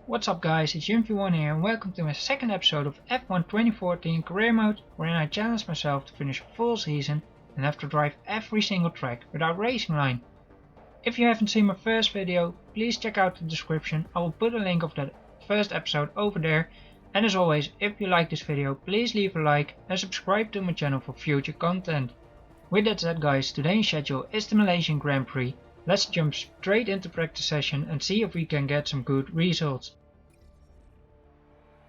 What's up guys, it's S01 here and welcome to my second episode of F1 2014 Career Mode, wherein I challenge myself to finish a full season and have to drive every single track without racing line. If you haven't seen my first video, please check out the description. I will put a link of that first episode over there, and as always, if you like this video, please leave a like and subscribe to my channel for future content. With that said guys, today's schedule is the Malaysian Grand Prix. Let's jump straight into practice session and see if we can get some good results.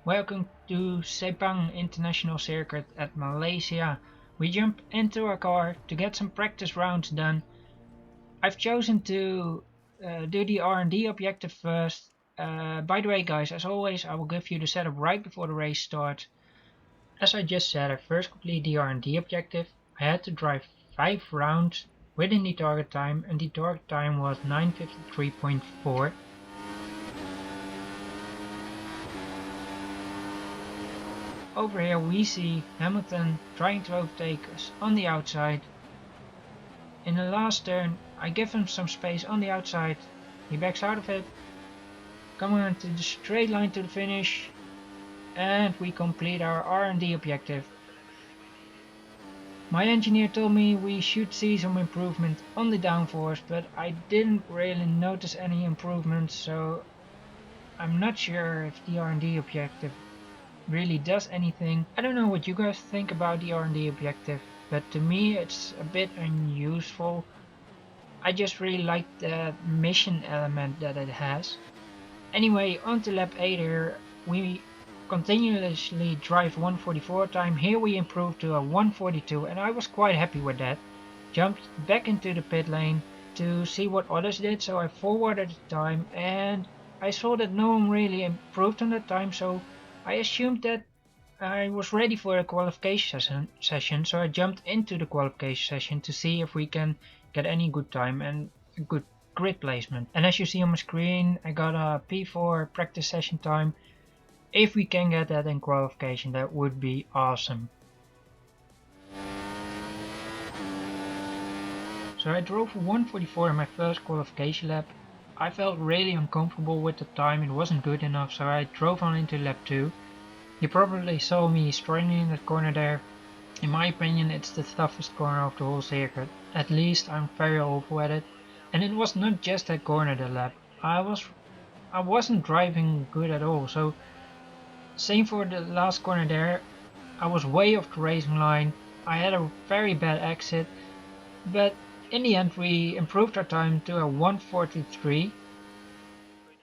Welcome to Sepang International Circuit at Malaysia. We jump into our car to get some practice rounds done. I've chosen to do the R&D objective first. By the way guys, as always, I will give you the setup right before the race starts. As I just said, I first completed the R&D objective. I had to drive 5 rounds within the target time, and the target time was 9:53.4. Over here we see Hamilton trying to overtake us on the outside. In the last turn I give him some space on the outside, he backs out of it, coming onto the straight line to the finish, and we complete our R&D objective. My engineer told me we should see some improvement on the downforce, but I didn't really notice any improvements, so I'm not sure if the R&D objective really does anything. I don't know what you guys think about the R&D objective, but to me it's a bit unuseful. I just really like the mission element that it has. Anyway, on to lap 8 here. We continuously drive 1:44 time. Here we improved to a 1:42 and I was quite happy with that. Jumped back into the pit lane to see what others did, so I forwarded the time and I saw that no one really improved on that time, so I assumed that I was ready for a qualification session, so I jumped into the qualification session to see if we can get any good time and a good grid placement. And as you see on my screen, I got a P4 practice session time. If we can get that in qualification, that would be awesome. So I drove a 1:44 in my first qualification lap. I felt really uncomfortable with the time, it wasn't good enough, so I drove on into lap 2. You probably saw me struggling in that corner there. In my opinion, it's the toughest corner of the whole circuit. At least I'm very awful at it. And it was not just that corner that lap. I wasn't driving good at all, so same for the last corner there. I was way off the racing line. I had a very bad exit, but in the end we improved our time to a 1:43.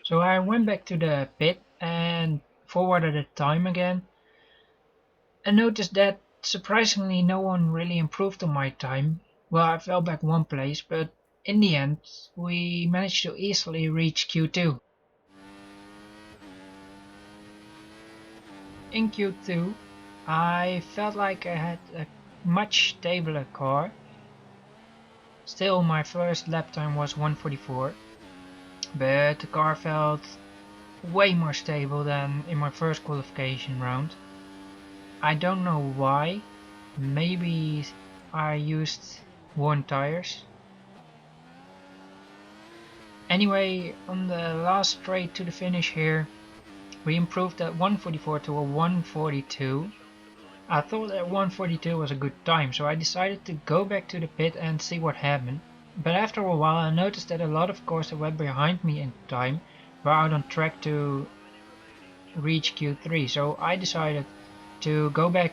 So I went back to the pit and forwarded the time again, and noticed that surprisingly no one really improved on my time. Well, I fell back 1 place, but in the end we managed to easily reach Q2. In Q2 I felt like I had a much stabler car. Still, my first lap time was 1:44, but the car felt way more stable than in my first qualification round. I don't know why. Maybe I used worn tires. Anyway, on the last straight to the finish here, we improved that 1:44 to a 1:42. I thought that 1:42 was a good time, so I decided to go back to the pit and see what happened. But after a while I noticed that a lot of cars that were behind me in time were out on track to reach Q3, so I decided to go back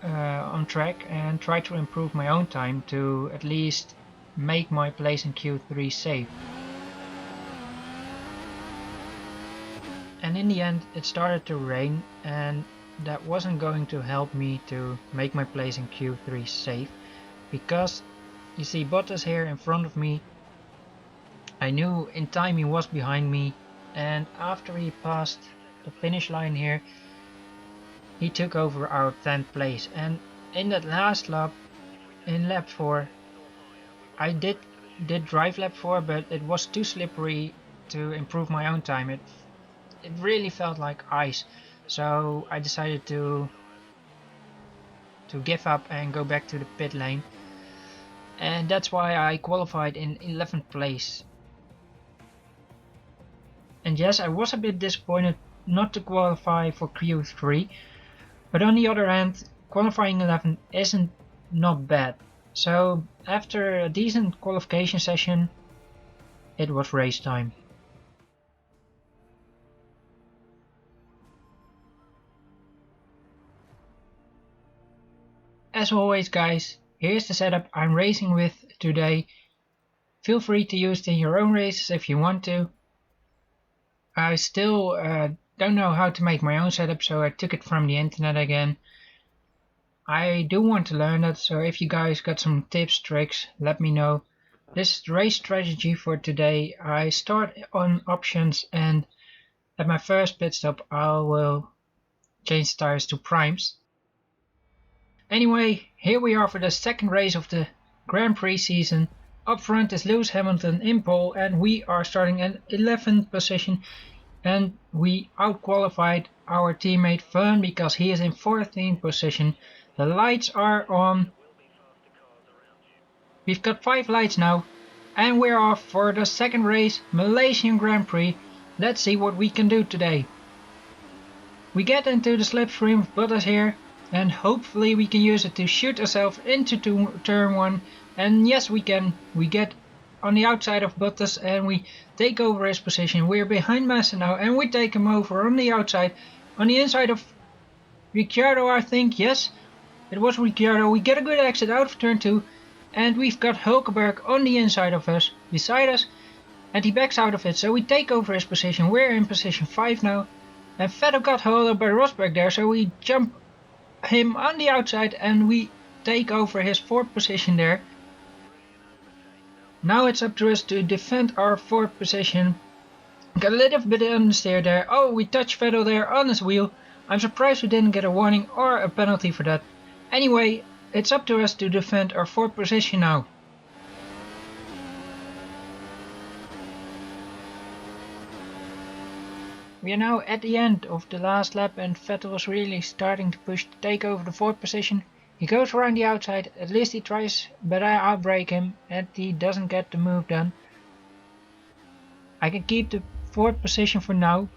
on track and try to improve my own time to at least make my place in Q3 safe. And in the end it started to rain, and that wasn't going to help me to make my place in Q3 safe, because you see Bottas here in front of me. I knew in time he was behind me, and after he passed the finish line here he took over our 10th place. And in that last lap, in lap 4, I did drive lap 4, but it was too slippery to improve my own time. It really felt like ice, so I decided to give up and go back to the pit lane, and that's why I qualified in 11th place. And yes, I was a bit disappointed not to qualify for Q3, but on the other hand, qualifying 11 isn't not bad. So after a decent qualification session, it was race time. As always guys, here's the setup I'm racing with today. Feel free to use it in your own races if you want to. I still don't know how to make my own setup, so I took it from the internet again. I do want to learn that, so if you guys got some tips, tricks, let me know. This is the race strategy for today. I start on options, and at my first pit stop I will change tires to primes. Anyway, here we are for the second race of the Grand Prix season. Up front is Lewis Hamilton in pole, and we are starting at 11th position, and we outqualified our teammate Fern because he is in 14th position. The lights are on. We've got 5 lights now, and we're off for the second race, Malaysian Grand Prix. Let's see what we can do today. We get into the slipstream of Bottas here, and hopefully we can use it to shoot ourselves into turn 1, and yes we can. We get on the outside of Bottas and we take over his position. We're behind Massa now and we take him over on the outside. On the inside of Ricciardo, I think, yes, it was Ricciardo. We get a good exit out of turn 2, and we've got Hulkenberg on the inside of us, beside us, and he backs out of it, so we take over his position. We're in position 5 now, and Vettel got hold of by Rosberg there, so we jump him on the outside and we take over his 4th position there. Now it's up to us to defend our 4th position. Got a little bit on the steer there. Oh, we touched Vettel there on his wheel. I'm surprised we didn't get a warning or a penalty for that. Anyway, it's up to us to defend our 4th position now. We are now at the end of the last lap and Vettel was really starting to push to take over the 4th position. He goes around the outside, at least he tries, but I outbrake him and he doesn't get the move done. I can keep the 4th position for now.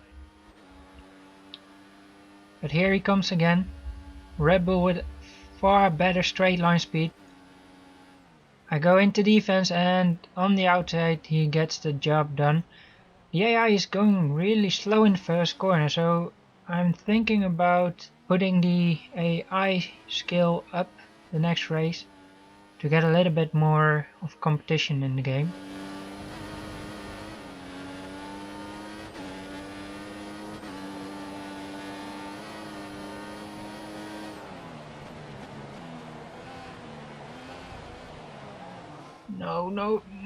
But here he comes again. Red Bull with far better straight line speed. I go into defense and on the outside he gets the job done. The AI is going really slow in the first corner, so I'm thinking about putting the AI skill up the next race to get a little bit more of competition in the game.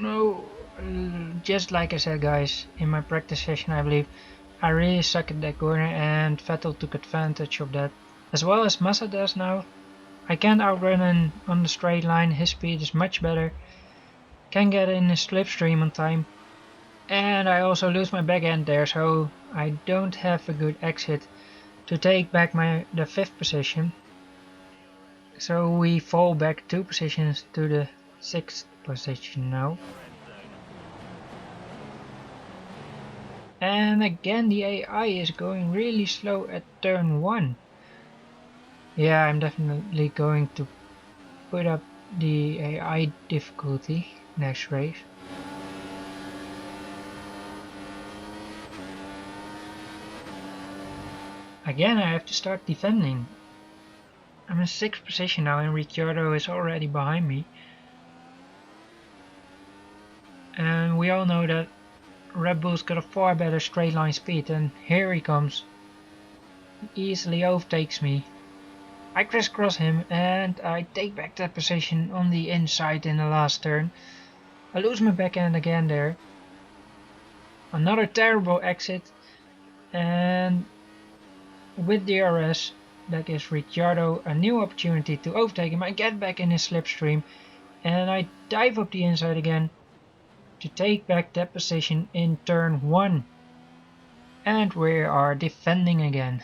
No. Just like I said guys, in my practice session I believe, I really suck at that corner and Vettel took advantage of that. As well as Massa does now. I can't outrun him on the straight line, his speed is much better. Can get in the slipstream on time. And I also lose my back end there, so I don't have a good exit to take back the 5th position. So we fall back 2 positions to the 6th position now. And again the AI is going really slow at turn 1. Yeah, I'm definitely going to put up the AI difficulty next race. Again I have to start defending. I'm in 6th position now and Ricciardo is already behind me. And we all know that Red Bull's got a far better straight line speed, and here he comes. He easily overtakes me. I crisscross him and I take back that position on the inside in the last turn. I lose my back end again there. Another terrible exit, and with DRS that gives Ricciardo a new opportunity to overtake him. I get back in his slipstream and I dive up the inside again to take back that position in turn 1. And we are defending again.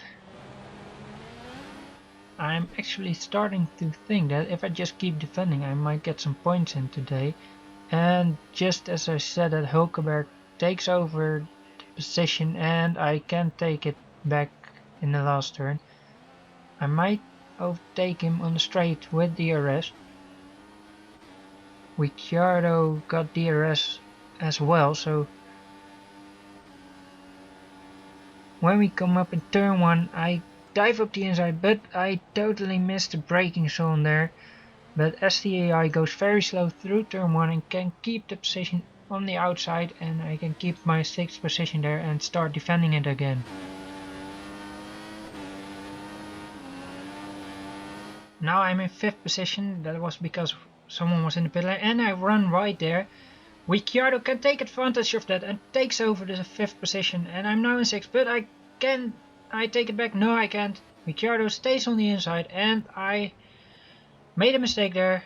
I'm actually starting to think that if I just keep defending I might get some points in today. And just as I said, that Hulkenberg takes over position and I can't take it back in the last turn. I might overtake him on the straight with DRS. Ricciardo got DRS as well, so when we come up in turn 1 I dive up the inside, but I totally missed the braking zone there. But as the AI goes very slow through turn 1 and can keep the position on the outside, and I can keep my 6th position there and start defending it again. Now I'm in 5th position. That was because someone was in the pit lane and I run right there. Ricciardo can take advantage of that and takes over the 5th position, and I'm now in 6th, but can I take it back? No, I can't. Ricciardo stays on the inside and I made a mistake there,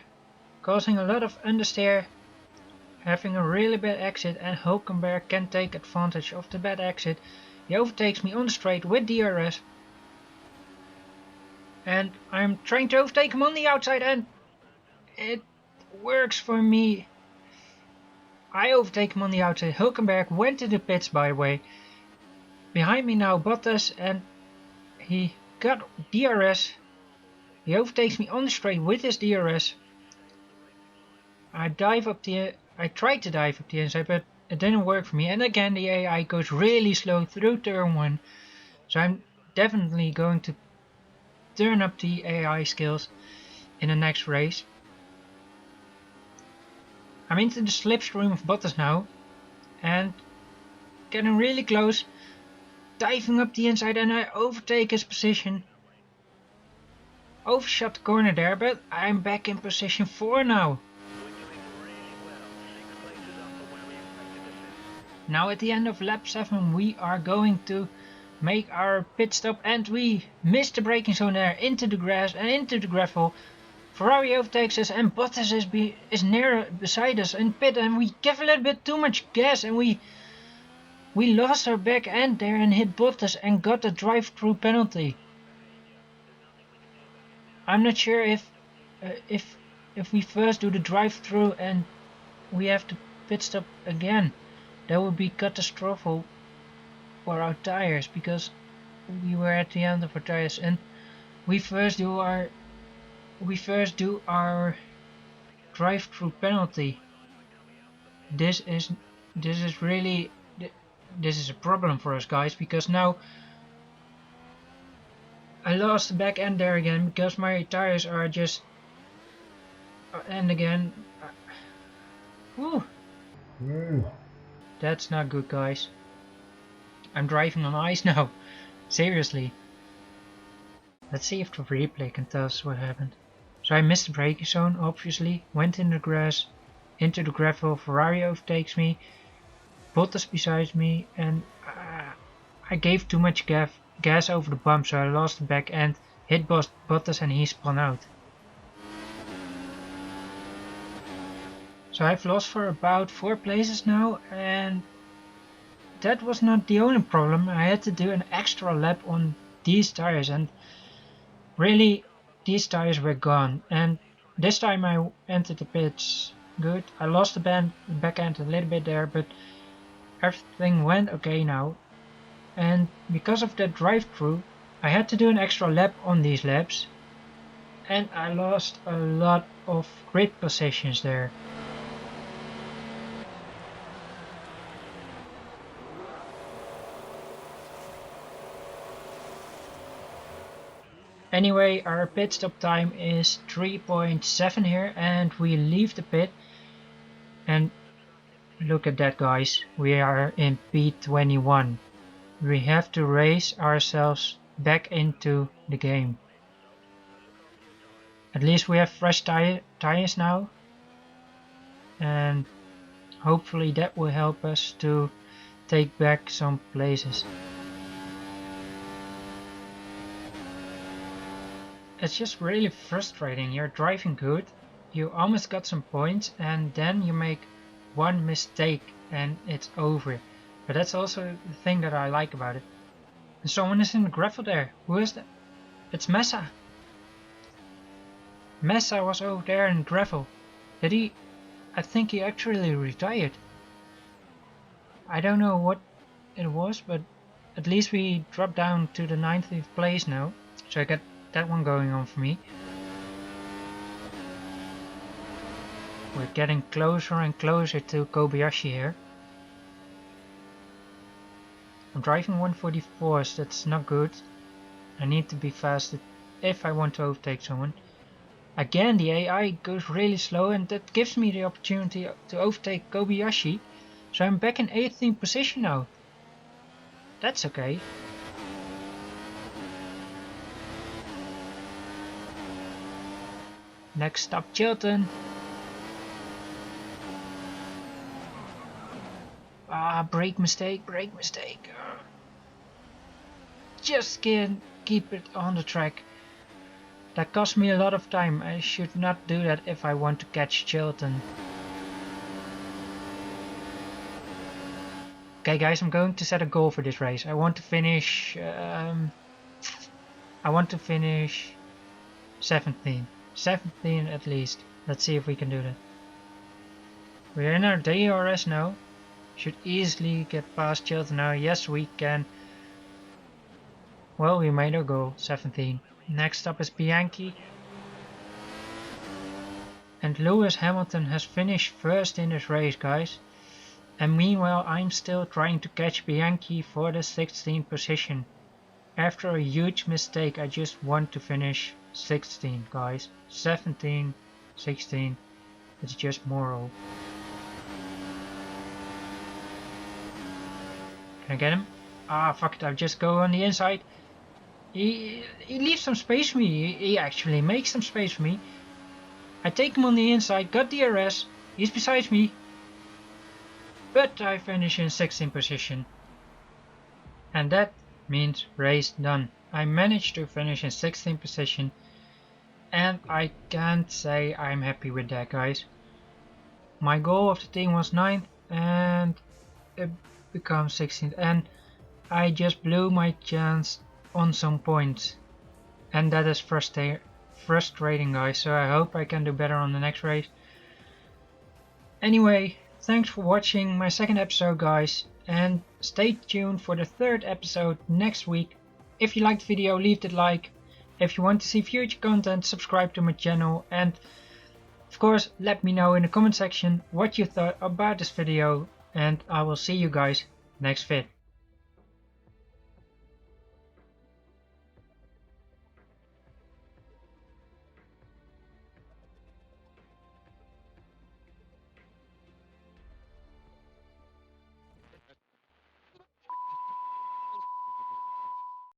causing a lot of understeer, having a really bad exit, and Hulkenberg can take advantage of the bad exit. He overtakes me on the straight with DRS. And I'm trying to overtake him on the outside and it works for me. I overtake him on the outside. Hulkenberg went to the pits, by the way. Behind me now Bottas, and he got DRS. He overtakes me on the straight with his DRS. I tried to dive up the inside, but it didn't work for me. And again the AI goes really slow through turn 1. So I'm definitely going to turn up the AI skills in the next race. I'm into the slipstream of Bottas now and getting really close, diving up the inside, and I overtake his position. Overshot the corner there, but I'm back in position 4 now. Now at the end of lap 7 we are going to make our pit stop, and we missed the braking zone there into the grass and into the gravel. Ferrari overtakes us and Bottas is near beside us in pit, and we give a little bit too much gas and we lost our back end there and hit Bottas and got a drive-through penalty. I'm not sure if we first do the drive-through and we have to pit stop again, that would be catastrophic for our tires, because we were at the end of our tires and we first do our drive-through penalty. This is really a problem for us, guys, because now I lost the back end there again because my tires are just and again. Whew. That's not good, guys. I'm driving on ice now. Seriously. Let's see if the replay can tell us what happened. So I missed the braking zone, obviously. Went in the grass, into the gravel. Ferrari overtakes me. Bottas beside me, and I gave too much gas over the bump, so I lost the back end, hit Bottas, and he spun out. So I've lost for about 4 places now, and that was not the only problem. I had to do an extra lap on these tires, and really these tires were gone. And this time I entered the pits good. I lost the back end a little bit there, but everything went okay now. And because of that drive-through I had to do an extra lap on these laps, and I lost a lot of grid positions there. Anyway, our pit stop time is 3.7 here, and we leave the pit. And look at that, guys, we are in P21. We have to race ourselves back into the game. At least we have fresh tires now, and hopefully that will help us to take back some places. It's just really frustrating. You're driving good, you almost got some points, and then you make one mistake and it's over. But that's also the thing that I like about it. And someone is in the gravel there. Who is that? It's Massa. Massa was over there in gravel. Did he? I think he actually retired. I don't know what it was, but at least we dropped down to the 19th place now, so I got that one going on for me. We're getting closer and closer to Kobayashi here. I'm driving 144s, that's not good. I need to be fast if I want to overtake someone. Again, the AI goes really slow, and that gives me the opportunity to overtake Kobayashi. So I'm back in 18th position now. That's okay. Next stop, Chilton. Ah, brake mistake. Just can't keep it on the track. That cost me a lot of time. I should not do that if I want to catch Chilton. Okay guys, I'm going to set a goal for this race. I want to finish 17. 17 at least. Let's see if we can do that. We're in our DRS now. Should easily get past Chilton now. Yes, we can. Well, we made our goal. 17. Next up is Bianchi. And Lewis Hamilton has finished first in this race, guys. And meanwhile, I'm still trying to catch Bianchi for the 16th position. After a huge mistake, I just want to finish 16, guys. 17, 16. It's just moral. Can I get him? Ah, fuck it, I'll just go on the inside. He leaves some space for me. He actually makes some space for me. I take him on the inside, got DRS. He's beside me. But I finish in 16th position. And that means race done. I managed to finish in 16th position. And I can't say I'm happy with that, guys. My goal of the team was 9th and it becomes 16th. And I just blew my chance on some points. And that is frustrating, guys. So I hope I can do better on the next race. Anyway, thanks for watching my second episode, guys. And stay tuned for the third episode next week. If you liked the video, leave a like. If you want to see future content, subscribe to my channel. And of course, let me know in the comment section what you thought about this video. And I will see you guys next vid.